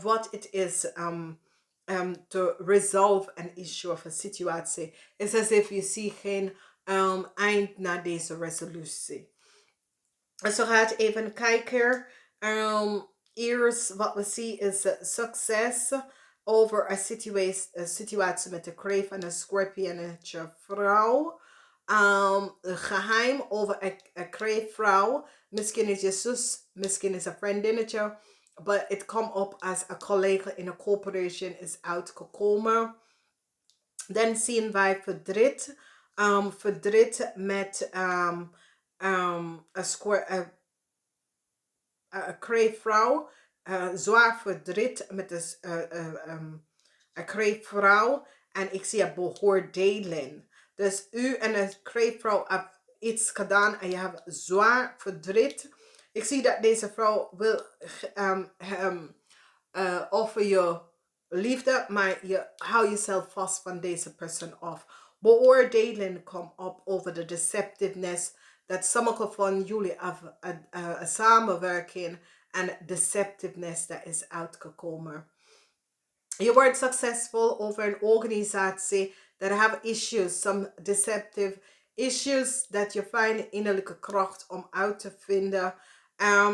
wat het is te resolve een issue of een situatie. It's as if je ziet geen eind naar deze resolutie. Dus we gaan even kijken. Eerst wat we zien is succes over een situatie met de kreeft en een scorpionetje vrouw. Geheim over een kreeftvrouw. Misschien is je zus, misschien is een vriendinnetje. But it come up as een collega in een corporation is uitgekomen. Dan zien wij verdriet. Verdriet met een kreeftvrouw. Zwaar verdriet met een kreeftvrouw. En ik zie een beoordeling. Dus u en een kreeftvrouw hebben iets gedaan en je hebt zwaar verdriet. Ik zie dat deze vrouw wil offer je liefde, maar je houdt jezelf vast van deze persoon af. Beoordeling komt op over de deceptiveness dat sommige van jullie hebben samenwerking en deceptiveness dat is uitgekomen. Je wordt succesvol over een organisatie that have issues, some deceptive issues that je fijn innerlijke kracht om uit te vinden.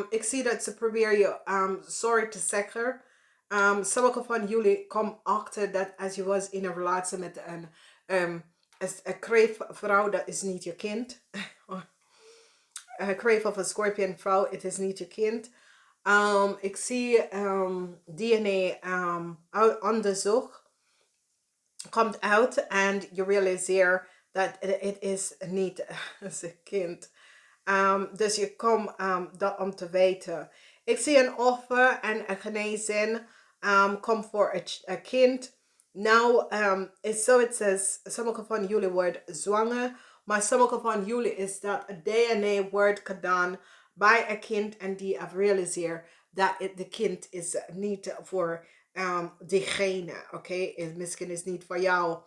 Ik zie dat ze proberen je sorry te zeggen. Sommige van jullie komen achter dat als je was in een relatie met een kreefvrouw, dat is niet je kind. Een kreef of een scorpion vrouw, het is niet je kind. Ik zie DNA onderzoek komt uit en je realiseert dat het is niet een kind. Dus je komt dat om te weten. Ik zie een offer en een genezing komt voor een kind. Nou, it's so it says, sommige van jullie worden zwanger, maar sommige van jullie is dat een DNA wordt gedaan bij een kind en die heeft realiseerd dat de kind is niet voor diegene, oké? Misschien is het niet voor jou.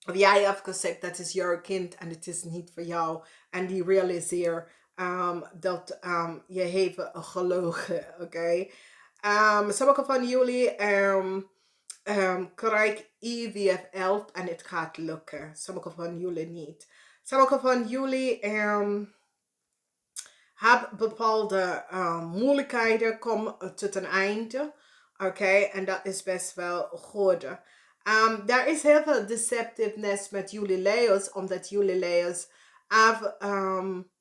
Of jij hebt gezegd dat is jouw kind en het is niet voor jou. En die realiseer dat je heeft gelogen, oké? Sommige van jullie krijgen IVF-11 en het gaat lukken. Sommige van jullie niet. Sommige van jullie hebben bepaalde moeilijkheden komen tot een einde. Oké, en dat is best wel goed. Daar is heel veel deceptiveness met jullie Leo's, omdat jullie Leo's hebben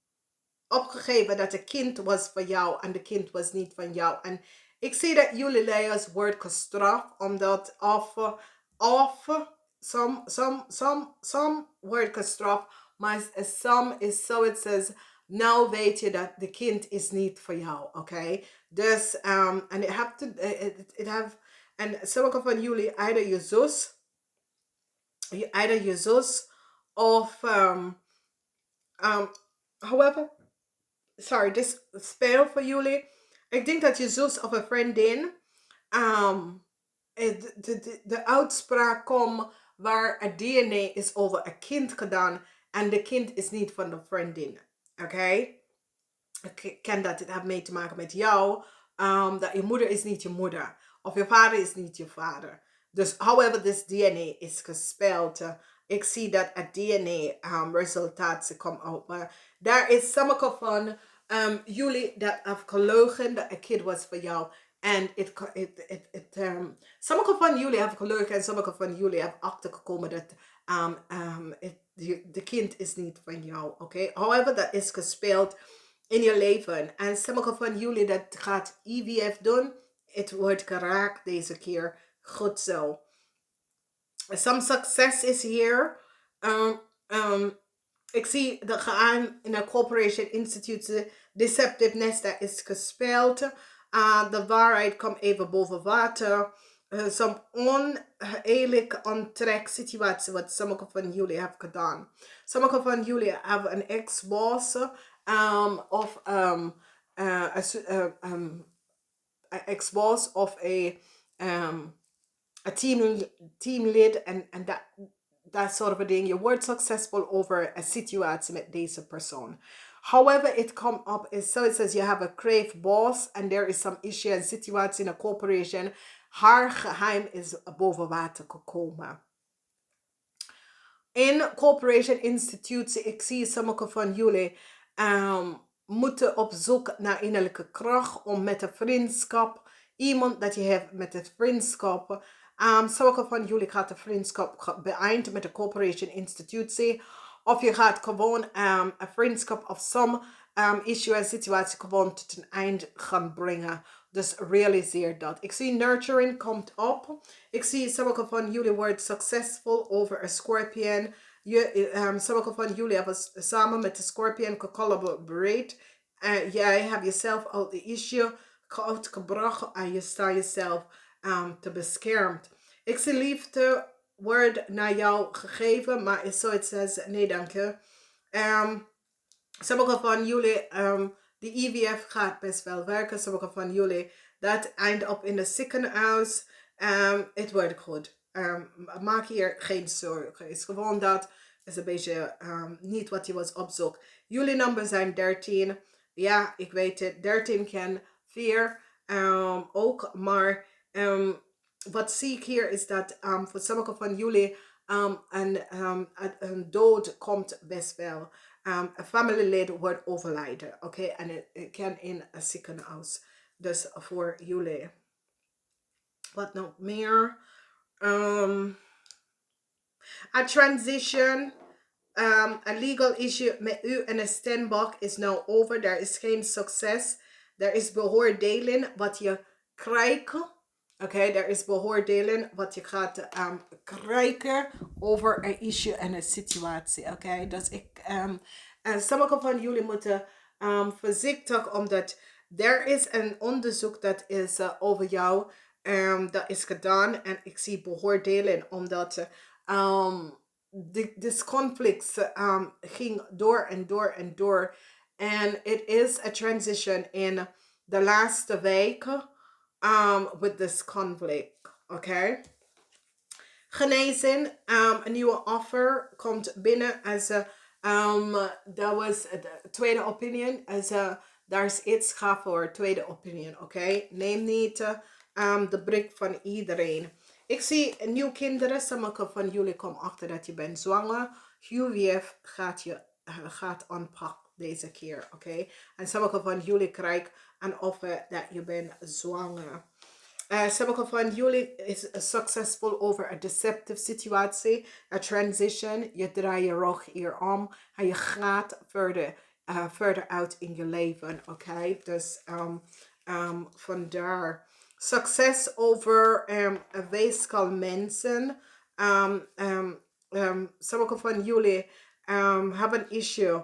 opgegeven dat het kind was van jou en de kind was niet van jou. En ik zie dat jullie Leo's wordt gestraft, omdat some wordt gestraft, maar some is so it says, nou weet je dat de kind is niet voor jou, oké? Dus, en en sommige van jullie, either je zus, of, however, sorry, dit speel voor jullie. Ik denk dat je zus of een vriendin, de uitspraak komt waar het DNA is over een kind gedaan en de kind is niet van de vriendin. Oké? Ik ken dat het heeft mee te maken met jou. Dat je moeder is niet je moeder. Of je vader is niet je vader. Dus however this DNA is gespeld. Ik zie dat het DNA resultaat komt uit. Maar daar is sommige van jullie dat heeft gelogen dat een kind was voor jou. En sommige van jullie hebben gelogen en sommige van jullie hebben achtergekomen dat de kind is niet van jou. Oké? However dat is gespeeld in je leven. En sommige van jullie dat gaat IVF doen. Het wordt geraakt deze keer. Goed zo. Some success is here. Ik zie de geheim in de Corporation Institute deceptiveness dat is gespeeld. De waarheid komt even boven water. Some oneerlijk ontrek situatie wat sommige van jullie hebben gedaan. Sommige van jullie hebben een ex-boss of ex-boss of een teamlid en dat soort van ding. Je wordt succesvol over een situatie met deze persoon. However, it come up is, so it says you have a crave boss and there is some issue en situatie in een corporation. Haar geheim is boven water gekomen. In corporation institutie, ik zie sommige van jullie moeten op zoek naar innerlijke kracht om met een vriendschap, iemand dat je hebt met het vriendschap, sommige van jullie gaat de vriendschap beëindigen met de corporation institutie, of je gaat gewoon een vriendschap of some issue en situatie gewoon tot een eind gaan brengen. Dus realiseer dat. Ik zie nurturing komt op. Ik zie sommige van jullie worden successful over een scorpion. Sommige van jullie hebben samen met de scorpion gecollaborate. Jij hebt jezelf uit de issue uitgebracht en je staat jezelf te beschermd. Ik zie liefde wordt naar jou gegeven, maar is zoiets als nee dank je. Sommige van jullie, de IVF gaat best wel werken. Sommige van jullie, dat eindigt op in de ziekenhuis. Het wordt goed. Maak hier geen zorgen. Het is gewoon dat. Is een beetje niet wat je was op zoek. Jullie nummer zijn 13. Ja, ik weet het. 13 kan 4 ook. Maar wat zie ik hier is dat voor sommige van jullie een dood komt best wel. Een familielid wordt overlijden. Oké, en het kan in een ziekenhuis. Dus voor jullie. Wat nog meer? A transition. A legal issue met u en een standbak is now over. Er is geen succes. Er is beoordeling wat je krijgt. Oké, er is beoordeling wat je gaat krijgen over een issue en een situatie. Oké, dus sommige van jullie moeten voorzichtig, omdat er is een onderzoek dat is over jou. Dat is gedaan en ik zie beoordeling omdat this conflict ging door en door en door. En it is a transition in de laatste weken with this conflict. Oké. Genezing, een nieuwe offer komt binnen als dat was de tweede opinion. Als daar is iets ga voor tweede opinion. Oké. Neem niet de blik van iedereen. Ik zie nieuwe kinderen. Sommige van jullie komen achter dat je bent zwanger. IVF gaat aanpakken deze keer. Oké. En sommige van jullie krijgen een offer dat je bent zwanger. Sommige van jullie is successful over een deceptive situatie. Een transition. Je draait je rug hier om. En je gaat verder uit in je leven. Oké. Dus vandaar. Succes over weeskal mensen. Sommige van jullie hebben een issue.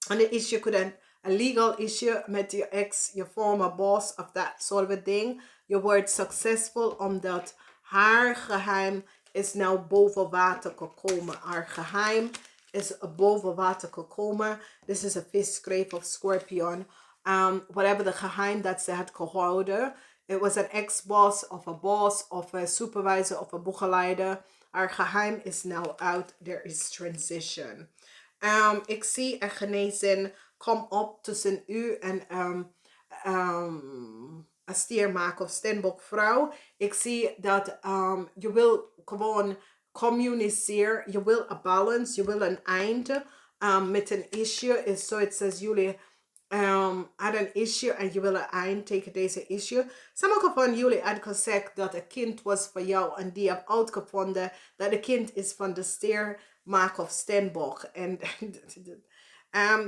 En de issue kan een legal issue met je ex, je former boss of dat soort ding. Je wordt succesvol omdat haar geheim is nou boven water gekomen. Haar geheim is boven water gekomen. This is a fish, crave of scorpion. Whatever the geheim dat ze had gehouden. It was an ex-boss of a boss of a supervisor of a boegeleider. Haar geheim is now out. There is transition. Ik zie een genezing kom op tussen u en een stiermaker of steenbokvrouw. Ik zie dat je wil gewoon communiceren. Je wil een balance. Je wil een einde met een issue. Is zoiets als jullie had een issue en je wil een eind tegen deze issue. Sommige van jullie had gezegd dat een kind was voor jou en die hebben uitgevonden dat een kind is van de stiermaker of steenbok. En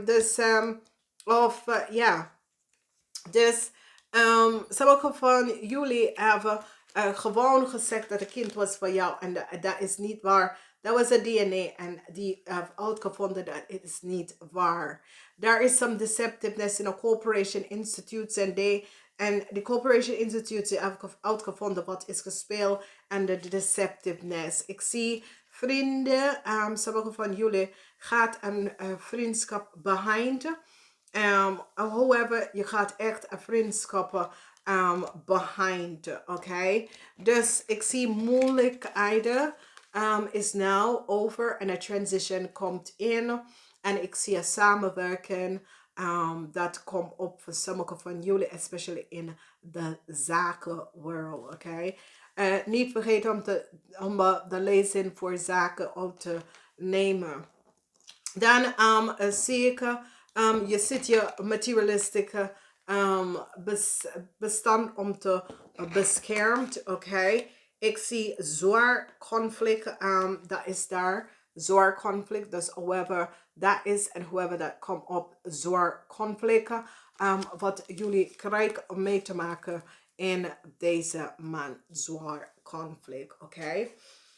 dus sommige van jullie hebben gewoon gezegd dat een kind was voor jou en dat is niet waar. Dat was een DNA en die have uitgevonden dat het is niet waar. There is some deceptiveness in a corporation institute en de corporation institute hebben uitgevonden wat is gespeeld en de deceptiveness. Ik zie vrienden, sommige van jullie gaat een vriendschap behind. However, je gaat echt een vriendschap behind. Oké. Dus ik zie moeilijkheden is now over en a transition komt in. En ik zie een samenwerking dat komt op voor sommigen van jullie, especially in de zakenworld, oké? Niet vergeten om de lezing voor zaken op te nemen. Dan zie ik, je zit je materialistische bestand om te beschermd, oké? Ik zie zwaar conflict, dat is daar. Zwaar conflict, dus whoever dat is en whoever dat komt op zwaar conflict, wat jullie krijgen om mee te maken in deze maand. Zwaar conflict, oké?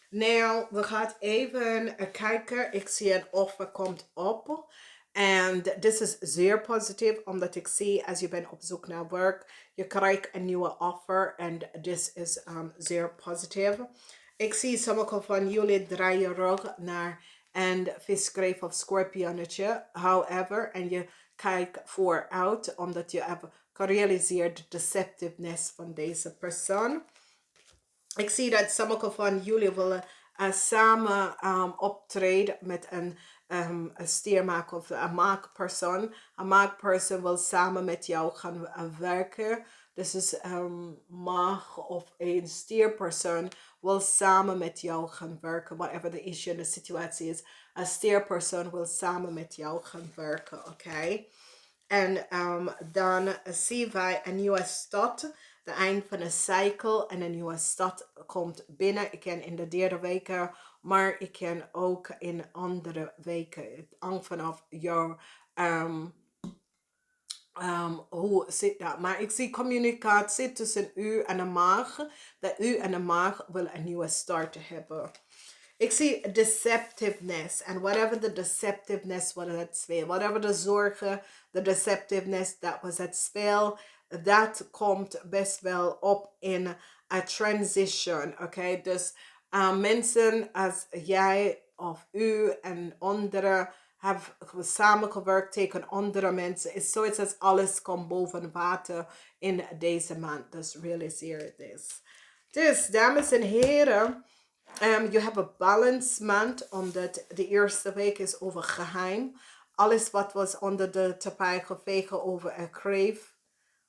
Nou, we gaan even kijken. Ik zie een offer komt op. En dit is zeer positief, omdat ik zie als je bent op zoek naar werk, je krijgt een nieuwe offer. En dit is zeer positief. Ik zie sommige van jullie draaien rug naar een viskreef of scorpionnetje. However, en je kijkt vooruit, omdat je hebt gerealiseerd de deceptiveness van deze persoon. Ik zie dat sommige van jullie willen samen optreden met een steermaker of een maakpersoon. Een maakpersoon wil samen met jou gaan werken. Dus is maag of een steerpersoon wil samen met jou gaan werken. Whatever the issue, de situatie is. Een steerpersoon wil samen met jou gaan werken. Oké? En dan zien wij een nieuwe stad. De eind van een cycle en een nieuwe stad komt binnen. Ik ken in de derde weken, maar ik ken ook in andere weken. Het hangt vanaf jouw hoe zit dat? Maar ik zie communicatie tussen u en de maag. Dat u en de maag wil een nieuwe start hebben. Ik zie deceptiveness. En whatever the deceptiveness was het speel. Whatever de zorgen, de deceptiveness, dat was het speel. Dat komt best wel op in een transition. Oké? Dus mensen als jij of u en anderen hebben samengewerkt tegen andere mensen. Is zoiets als alles komt boven water in deze maand. Dus realiseer this. Dus, dames en heren. You have a balance maand, omdat de eerste week is over geheim. Alles wat was onder de tapijt gevegen over een kreef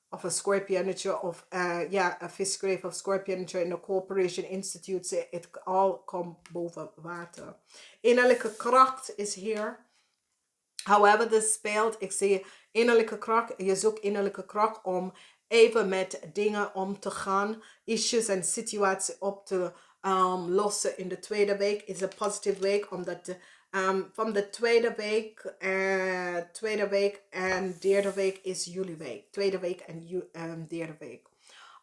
of een scorpionnetje of een viskreef of scorpionnetje in de Corporation Institute. Het al komt boven water. Innerlijke kracht is hier. However this speelt, ik zie innerlijke kracht. Je zoekt innerlijke kracht om even met dingen om te gaan. Issues en situaties op te lossen. In de tweede week is een positieve week, omdat van de tweede week en derde week is jullie week. Tweede week en derde week.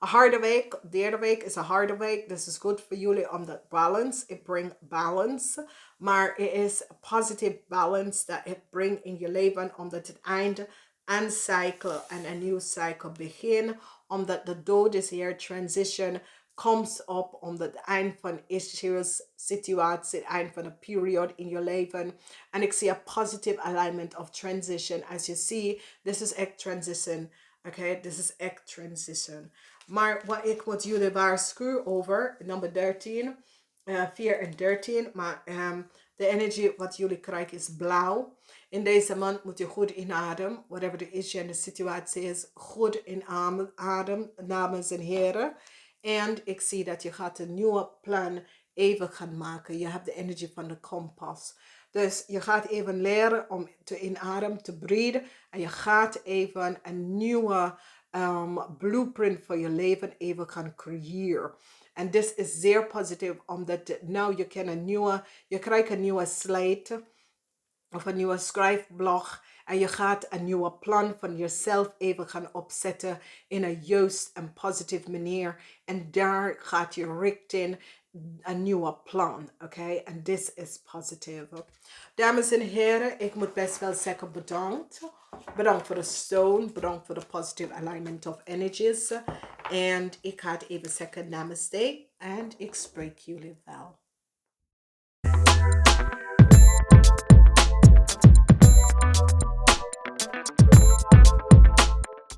Een harde week, derde week is een harde week. This is good for jullie omdat balance. It brings balance. Maar het is een positive balance dat het brengt in je leven. Omdat het einde een cycle en een nieuw cycle begint. Omdat de dood is hier, transition komt op. Omdat het eind van issues, situatie, het eind van een period in je leven. En ik zie een positive alignment of transition. As you see, this is echt transition. Okay, this is echt transition. Maar wat ik moet jullie waarschuwen over, nummer 13, 4 en 13. Maar de energie wat jullie krijgen is blauw. In deze maand moet je goed inademen. Whatever the issue en de situatie is, goed inademen, dames en heren. En ik zie dat je gaat een nieuwe plan even gaan maken. Je hebt de energie van de kompas. Dus je gaat even leren om te inademen, te breathen. En je gaat even een nieuwe blueprint voor je leven even gaan creëren. En dit is zeer positief, omdat nou je krijgt een nieuwe slate of een nieuwe schrijfblok. En je gaat een nieuwe plan van jezelf even gaan opzetten in een juist en positieve manier. En daar gaat je richting een nieuwe plan. Oké? En dit is positief. Dames en heren, ik moet best wel zeggen bedankt. Bedankt voor de steun. Bedankt voor de positive alignment of energies. En ik ga het even zeggen namaste. En ik spreek jullie wel.